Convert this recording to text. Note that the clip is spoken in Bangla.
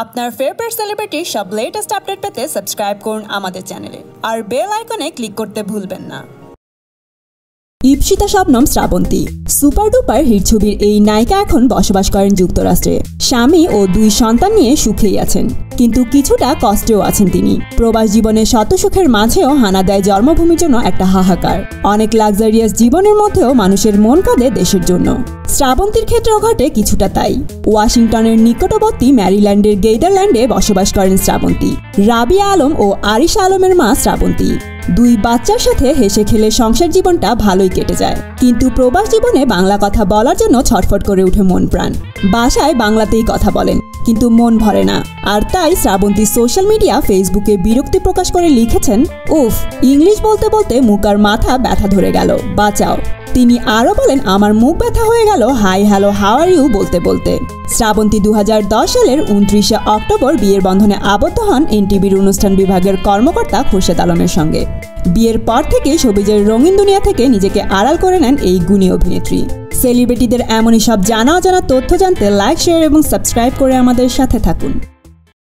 আপনার ফেভারিট সেলিব্রিটির সব লেটেস্ট আপডেট পেতে সাবস্ক্রাইব করুন আমাদের চ্যানেলে আর বেল আইকনে ক্লিক করতে ভুলবেন না। Ipsita Shabnam Srabanti super duper hit ছবির এই নায়িকা এখন বসবাস করেন যুক্তরাষ্ট্রে। স্বামী ও 2 সন্তান নিয়ে সুখেই আছেন, কিন্তু কিছুটা কষ্টেও আছেন তিনি। প্রবাস জীবনের শত সুখের মাঝেও হানা দেয় জন্মভূমির জন্য একটা হাহাকার। অনেক লাক্সারিয়াস জীবনের মধ্যেও মানুষের মন কাঁদে দেশের জন্য। শ্রাবন্তীর ক্ষেত্রেও ঘটে কিছুটা তাই। ওয়াশিংটনের নিকটবর্তী ম্যারিল্যান্ডের গেইদারল্যান্ডে বসবাস করেন শ্রাবন্তী। রাবিয়া আলম ও আরিশা আলমের মা শ্রাবন্তী। 2 বাচ্চার সাথে হেসে খেলে সংসার জীবনটা ভালোই কেটে যায়, কিন্তু প্রবাস জীবনে বাংলা কথা বলার জন্য ছটফট করে উঠে মন প্রাণ। বাসায় বাংলাতেই কথা বলেন, কিন্তু মন ভরে না। আর তাই শ্রাবন্তী সোশ্যাল মিডিয়া ফেসবুকে বিরক্তি প্রকাশ করে লিখেছেন, উফ, ইংলিশ বলতে বলতে মুখ আর মাথা ব্যথা ধরে গেল, বাঁচাও। তিনি আরও বলেন, আমার মুখ ব্যথা হয়ে গেল hi hello how are you বলতে বলতে। শ্রাবন্তী 2010 সালের 29শে অক্টোবর বিয়ের বন্ধনে আবদ্ধ হন এনটিভির অনুষ্ঠান বিভাগের কর্মকর্তা খুরশেদ আলমের সঙ্গে। বিয়ের পর থেকে শোবিজের রঙিন দুনিয়া থেকে নিজেকে আড়াল করে নেন এই গুণী অভিনেত্রী। সেলিব্রিটিদের এমনই সব জানা অজানা তথ্য জানতে লাইক, শেয়ার এবং সাবস্ক্রাইব করে আমাদের সাথে থাকুন।